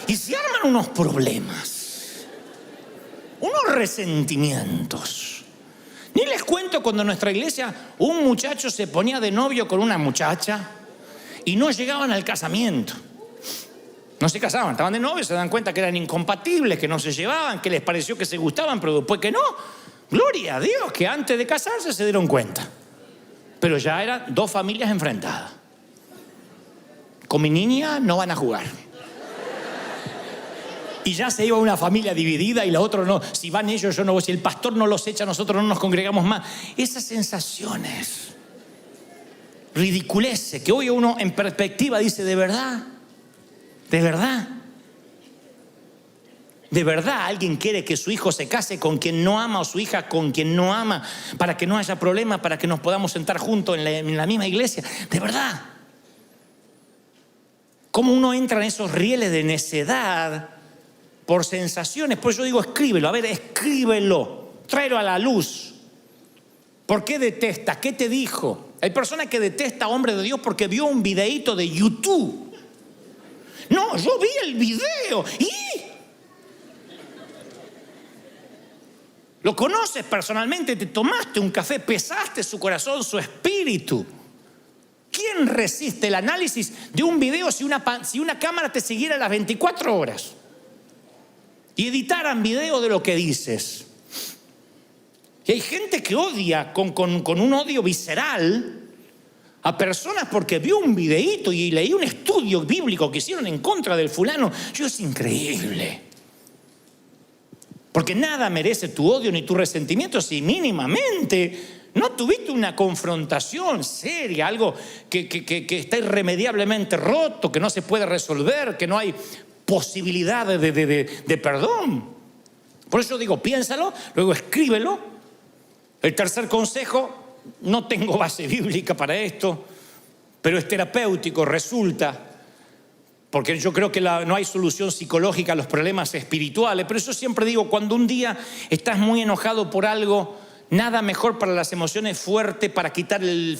Y se arman unos problemas. Unos resentimientos. Ni les cuento cuando en nuestra iglesia un muchacho se ponía de novio con una muchacha y no llegaban al casamiento. No se casaban, estaban de novios, se dan cuenta que eran incompatibles, que no se llevaban, que les pareció que se gustaban, pero después que no. Gloria a Dios, que antes de casarse se dieron cuenta. Pero ya eran dos familias enfrentadas. Con mi niña no van a jugar. Y ya se iba una familia dividida y la otra no. Si van ellos, yo no voy. Si el pastor no los echa, nosotros no nos congregamos más. Esas sensaciones, ridiculeces, que hoy uno en perspectiva dice, ¿de verdad? ¿De verdad? ¿De verdad alguien quiere que su hijo se case con quien no ama o su hija con quien no ama para que no haya problema, para que nos podamos sentar juntos en la misma iglesia? ¿De verdad? ¿Cómo uno entra en esos rieles de necedad por sensaciones? Pues yo digo, escríbelo, escríbelo, tráelo a la luz. ¿Por qué detesta? ¿Qué te dijo? Hay personas que detestan a hombres de Dios porque vio un videíto de YouTube. No, yo vi el video y... Lo conoces personalmente, te tomaste un café, pesaste su corazón, su espíritu. ¿Quién resiste el análisis de un video si una cámara te siguiera las 24 horas? Y editaran video de lo que dices. Y hay gente que odia con un odio visceral a personas porque vio un videíto y leí un estudio bíblico que hicieron en contra del fulano. Es increíble. Porque nada merece tu odio ni tu resentimiento si mínimamente no tuviste una confrontación seria, algo que está irremediablemente roto, que no se puede resolver, que no hay posibilidad de perdón. Por eso digo, piénsalo, luego escríbelo. El tercer consejo, no tengo base bíblica para esto, pero es terapéutico, resulta, porque yo creo que no hay solución psicológica a los problemas espirituales. Pero eso siempre digo, cuando un día estás muy enojado por algo, nada mejor para las emociones fuerte, para quitar el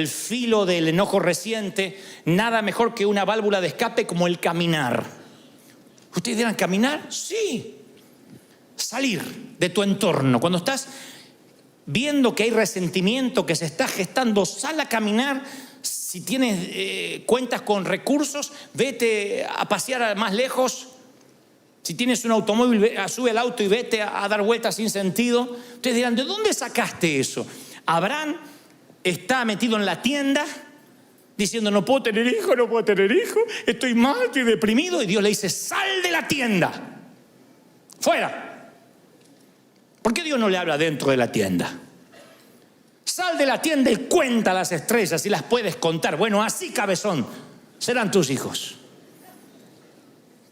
filo del enojo reciente, nada mejor que una válvula de escape como el caminar. ¿Ustedes dirán caminar? Sí. Salir de tu entorno. Cuando estás viendo que hay resentimiento, que se está gestando, sal a caminar. Si tienes cuentas con recursos, vete a pasear más lejos. Si tienes un automóvil, sube al auto y vete a dar vueltas sin sentido. Ustedes dirán, ¿de dónde sacaste eso? Abraham está metido en la tienda diciendo, no puedo tener hijo, estoy mal, estoy deprimido. Y Dios le dice, sal de la tienda, fuera. ¿Por qué Dios no le habla dentro de la tienda? Sal de la tienda y cuenta las estrellas si las puedes contar. Bueno, así, cabezón, serán tus hijos.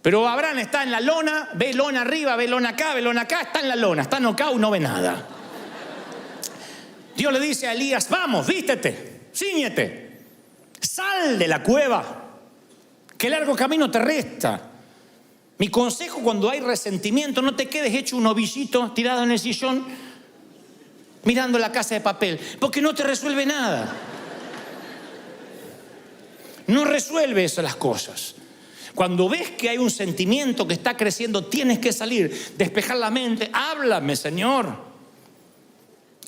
Pero Abraham está en la lona, ve lona arriba, ve lona acá, está en la lona, está knockout, no ve nada. Dios le dice a Elías, vamos, vístete, Mi consejo cuando hay resentimiento, no te quedes hecho un ovillito tirado en el sillón mirando La Casa de Papel, porque no te resuelve nada. No resuelve eso las cosas. Cuando ves que hay un sentimiento que está creciendo, tienes que salir, despejar la mente. Háblame, Señor.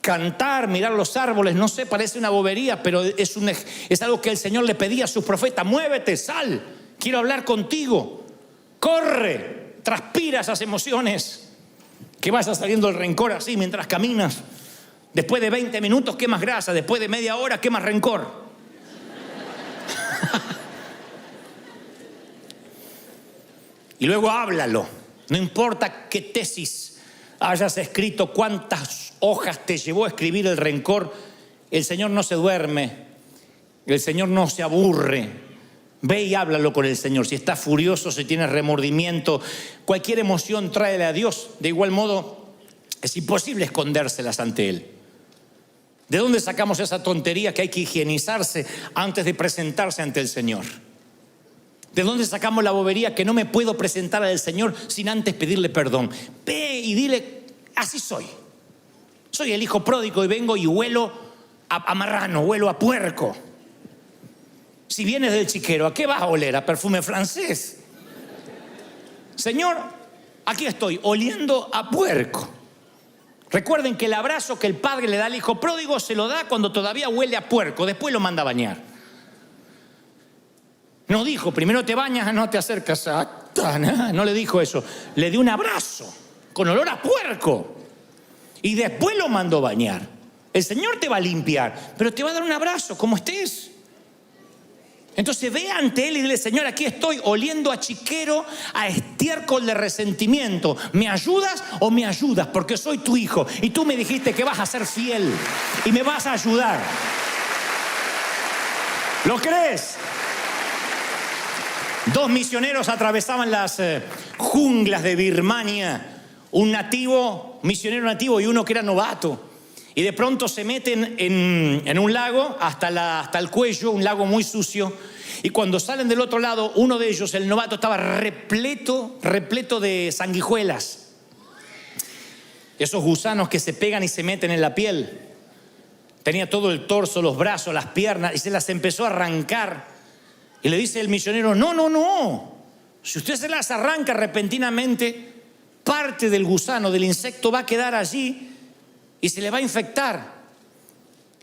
Cantar, mirar los árboles, no sé, parece una bobería, pero es algo que el Señor le pedía a sus profetas. Muévete, sal, quiero hablar contigo. Corre, transpira esas emociones. Que vaya saliendo el rencor así mientras caminas. Después de 20 minutos quemas grasa, después de media hora quemas rencor. Y luego háblalo. No importa qué tesis hayas escrito, cuántas hojas te llevó a escribir el rencor, el Señor no se duerme, el Señor no se aburre. Ve y háblalo con el Señor. Si estás furioso, si tienes remordimiento, cualquier emoción, tráele a Dios. De igual modo, es imposible escondérselas ante Él. ¿De dónde sacamos esa tontería que hay que higienizarse antes de presentarse ante el Señor? ¿De dónde sacamos la bobería que no me puedo presentar al Señor sin antes pedirle perdón? Ve y dile, así soy. Soy el hijo pródigo y vengo y huelo a marrano, huelo a puerco. Si vienes del chiquero, ¿a qué vas a oler? ¿A perfume francés? Señor, aquí estoy, oliendo a puerco. Recuerden que el abrazo que el padre le da al hijo pródigo se lo da cuando todavía huele a puerco, después lo manda a bañar. No dijo, primero te bañas, no te acercas a... No le dijo eso. Le dio un abrazo con olor a puerco. Y después lo mandó a bañar. El Señor te va a limpiar, pero te va a dar un abrazo, como estés. Entonces ve ante Él y dile, Señor, aquí estoy oliendo a chiquero, a estiércol de resentimiento. ¿Me ayudas o me ayudas? Porque soy tu hijo. Y tú me dijiste que vas a ser fiel y me vas a ayudar. ¿Lo crees? 2 misioneros atravesaban las junglas de Birmania. Un misionero nativo y uno que era novato. Y de pronto se meten en un lago hasta el cuello, un lago muy sucio. Y cuando salen del otro lado, uno de ellos, el novato, estaba repleto de sanguijuelas. Esos gusanos que se pegan y se meten en la piel. Tenía todo el torso, los brazos, las piernas, y se las empezó a arrancar. Y le dice el misionero, no. Si usted se las arranca repentinamente, parte del gusano, del insecto, va a quedar allí y se le va a infectar.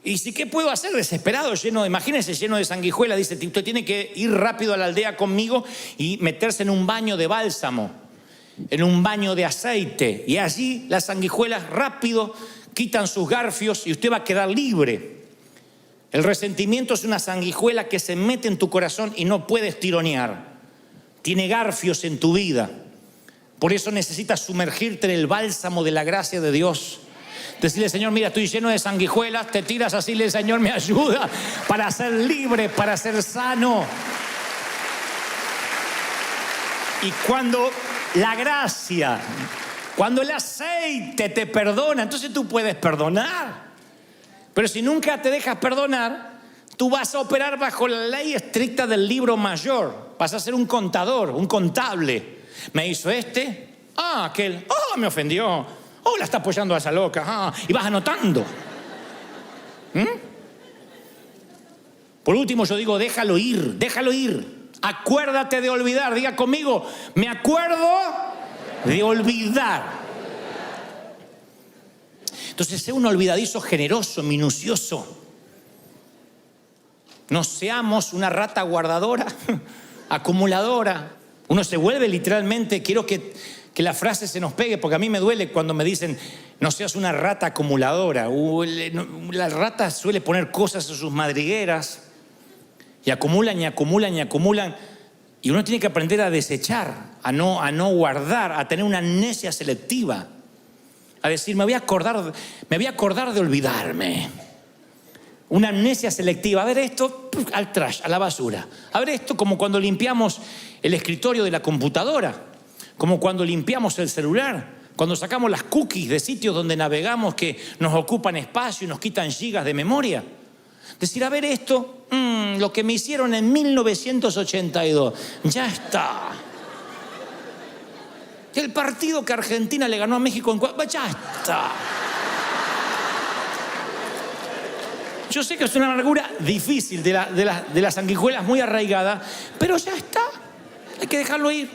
Y si, ¿qué puedo hacer? Desesperado, imagínese, lleno de sanguijuela. Dice, usted tiene que ir rápido a la aldea conmigo y meterse en un baño de bálsamo, en un baño de aceite. Y allí las sanguijuelas rápido quitan sus garfios y usted va a quedar libre. El resentimiento es una sanguijuela que se mete en tu corazón y no puedes tironear. Tiene garfios en tu vida. Por eso necesitas sumergirte en el bálsamo de la gracia de Dios. Decirle, Señor, mira, estoy lleno de sanguijuelas. Te tiras así, le Señor, me ayuda para ser libre, para ser sano. Y cuando la gracia, cuando el aceite te perdona, entonces tú puedes perdonar. Pero si nunca te dejas perdonar, tú vas a operar bajo la ley estricta del libro mayor. Vas a ser un contador, un contable. ¿Me hizo este? Aquel. Me ofendió. La está apoyando a esa loca. Y vas anotando. Por último yo digo, déjalo ir. Acuérdate de olvidar. Diga conmigo, me acuerdo de olvidar. Entonces, sea un olvidadizo generoso, minucioso. No seamos una rata guardadora, acumuladora. Uno se vuelve literalmente, quiero que la frase se nos pegue, porque a mí me duele cuando me dicen, no seas una rata acumuladora. La rata suele poner cosas en sus madrigueras y acumulan. Y uno tiene que aprender a desechar, a no guardar, a tener una amnesia selectiva. A decir, me voy a acordar de olvidarme. Una amnesia selectiva. A ver esto, al trash, a la basura. A ver esto, como cuando limpiamos el escritorio de la computadora. Como cuando limpiamos el celular. Cuando sacamos las cookies de sitios donde navegamos que nos ocupan espacio y nos quitan gigas de memoria. Decir, a ver esto, lo que me hicieron en 1982. Ya está. El partido que Argentina le ganó a México ya está. Yo sé que es una amargura difícil de las sanguijuelas muy arraigada, pero ya está. Hay que dejarlo ir.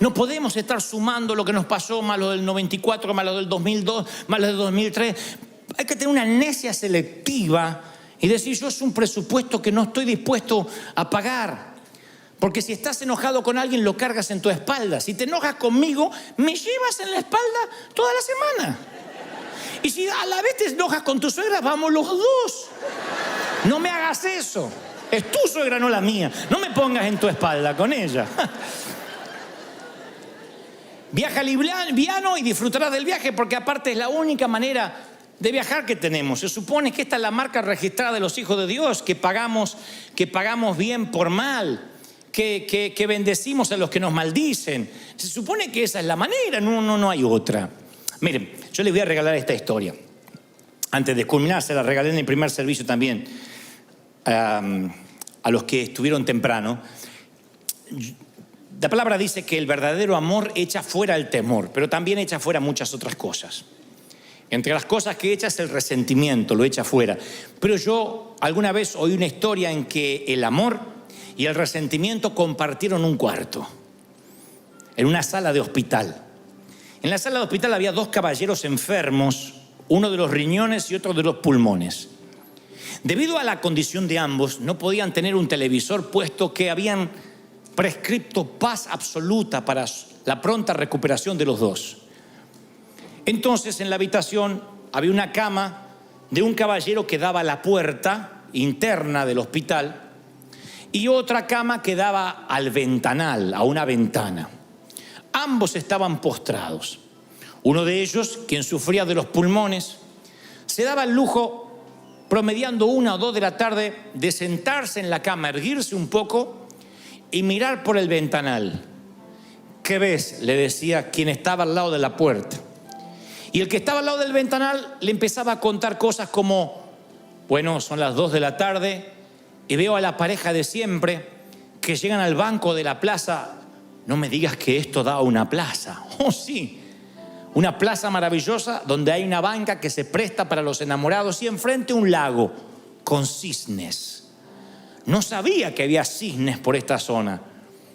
No podemos estar sumando lo que nos pasó, más lo del 94, más lo del 2002, más lo del 2003. Hay que tener una amnesia selectiva y decir, yo es un presupuesto que no estoy dispuesto a pagar. Porque si estás enojado con alguien, lo cargas en tu espalda. Si te enojas conmigo, me llevas en la espalda toda la semana. Y si a la vez te enojas con tu suegra, vamos los dos. No me hagas eso. Es tu suegra, no la mía. No me pongas en tu espalda con ella. Viaja liviano y disfrutarás del viaje, porque aparte es la única manera de viajar que tenemos. Se supone que esta es la marca registrada de los hijos de Dios, que pagamos bien por mal. Que bendecimos a los que nos maldicen. Se supone que esa es la manera, no hay otra. Miren, yo les voy a regalar esta historia. Antes de culminar, se la regalé en el primer servicio también a los que estuvieron temprano. La palabra dice que el verdadero amor echa fuera el temor, pero también echa fuera muchas otras cosas. Entre las cosas que echa es el resentimiento, lo echa fuera. Pero yo alguna vez oí una historia en que el amor y el resentimiento compartieron un cuarto en una sala de hospital. En la sala de hospital había dos caballeros enfermos, uno de los riñones y otro de los pulmones. Debido a la condición de ambos, no podían tener un televisor, puesto que habían prescripto paz absoluta para la pronta recuperación de los dos. Entonces, en la habitación había una cama de un caballero que daba a la puerta interna del hospital y otra cama que daba al ventanal, a una ventana. Ambos estaban postrados. Uno de ellos, quien sufría de los pulmones, se daba el lujo, promediando 1 o 2 de la tarde, de sentarse en la cama, erguirse un poco y mirar por el ventanal. ¿Qué ves?, le decía quien estaba al lado de la puerta. Y el que estaba al lado del ventanal le empezaba a contar cosas como, bueno, son las 2 de la tarde y veo a la pareja de siempre que llegan al banco de la plaza. No me digas que esto da a una plaza. Oh, sí, una plaza maravillosa donde hay una banca que se presta para los enamorados y enfrente un lago con cisnes. No sabía que había cisnes por esta zona.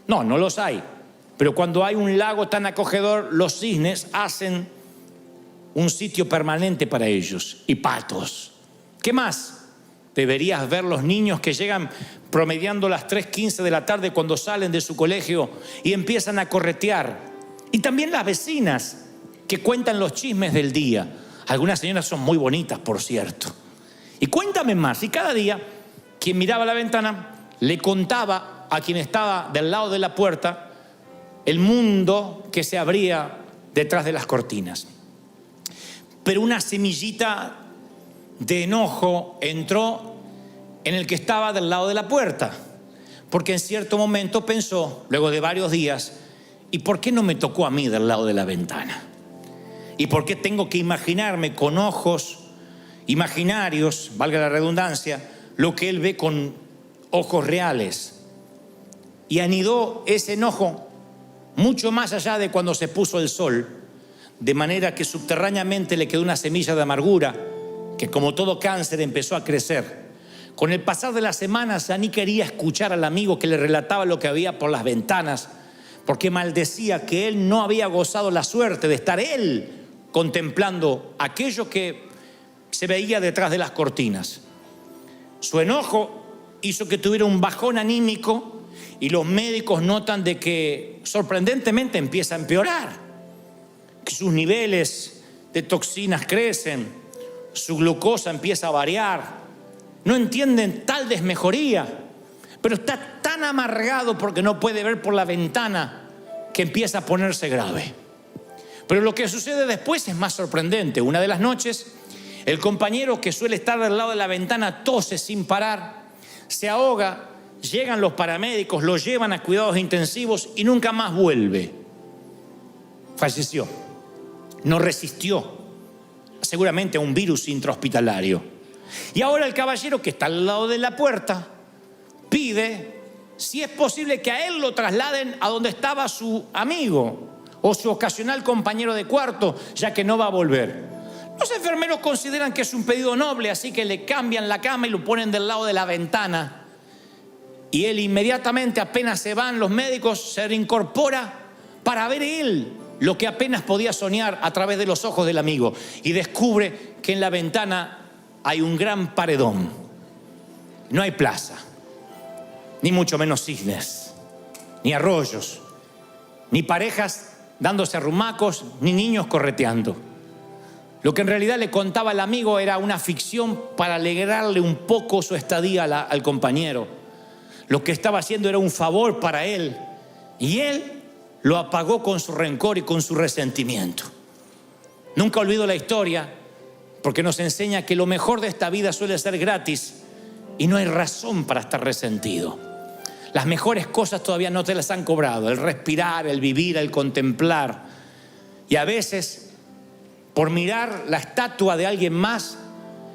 No los hay. Pero cuando hay un lago tan acogedor, los cisnes hacen un sitio permanente para ellos. Y patos. ¿Qué más? Deberías ver los niños que llegan promediando las 3:15 de la tarde cuando salen de su colegio y empiezan a corretear. Y también las vecinas que cuentan los chismes del día. Algunas señoras son muy bonitas, por cierto. Y cuéntame más. Y cada día, quien miraba a la ventana le contaba a quien estaba del lado de la puerta el mundo que se abría detrás de las cortinas. Pero una semillita de enojo entró en el que estaba del lado de la puerta, porque en cierto momento pensó, luego de varios días, ¿y por qué no me tocó a mí del lado de la ventana? ¿Y por qué tengo que imaginarme con ojos imaginarios, valga la redundancia, lo que él ve con ojos reales? Y anidó ese enojo mucho más allá de cuando se puso el sol, de manera que subterráneamente le quedó una semilla de amargura que, como todo cáncer, empezó a crecer. Con el pasar de las semanas ya ni quería escuchar al amigo que le relataba lo que había por las ventanas, porque maldecía que él no había gozado la suerte de estar él contemplando aquello que se veía detrás de las cortinas. Su enojo hizo que tuviera un bajón anímico y los médicos notan de que sorprendentemente empieza a empeorar, que sus niveles de toxinas crecen, su glucosa empieza a variar. No entienden tal desmejoría, pero está tan amargado porque no puede ver por la ventana que empieza a ponerse grave. Pero lo que sucede después es más sorprendente. Una de las noches, el compañero que suele estar del lado de la ventana tose sin parar, se ahoga, llegan los paramédicos, lo llevan a cuidados intensivos y nunca más vuelve. Falleció. No resistió, seguramente, a un virus intrahospitalario. Y ahora el caballero que está al lado de la puerta pide si es posible que a él lo trasladen a donde estaba su amigo o su ocasional compañero de cuarto, ya que no va a volver. Los enfermeros consideran que es un pedido noble, así que le cambian la cama y lo ponen del lado de la ventana. Y él inmediatamente, apenas se van los médicos, se reincorpora para ver él lo que apenas podía soñar a través de los ojos del amigo. Y descubre que en la ventana hay un gran paredón. No hay plaza, ni mucho menos cisnes, ni arroyos, ni parejas dándose arrumacos, ni niños correteando. Lo que en realidad le contaba el amigo era una ficción para alegrarle un poco su estadía al compañero. Lo que estaba haciendo era un favor para él, y él lo apagó con su rencor y con su resentimiento. Nunca olvido la historia, porque nos enseña que lo mejor de esta vida suele ser gratis y no hay razón para estar resentido. Las mejores cosas todavía no te las han cobrado: el respirar, el vivir, el contemplar. Y a veces, por mirar la estatua de alguien más,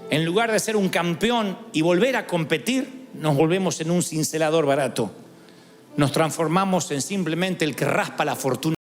en lugar de ser un campeón y volver a competir, nos volvemos en un cincelador barato. Nos transformamos en simplemente el que raspa la fortuna.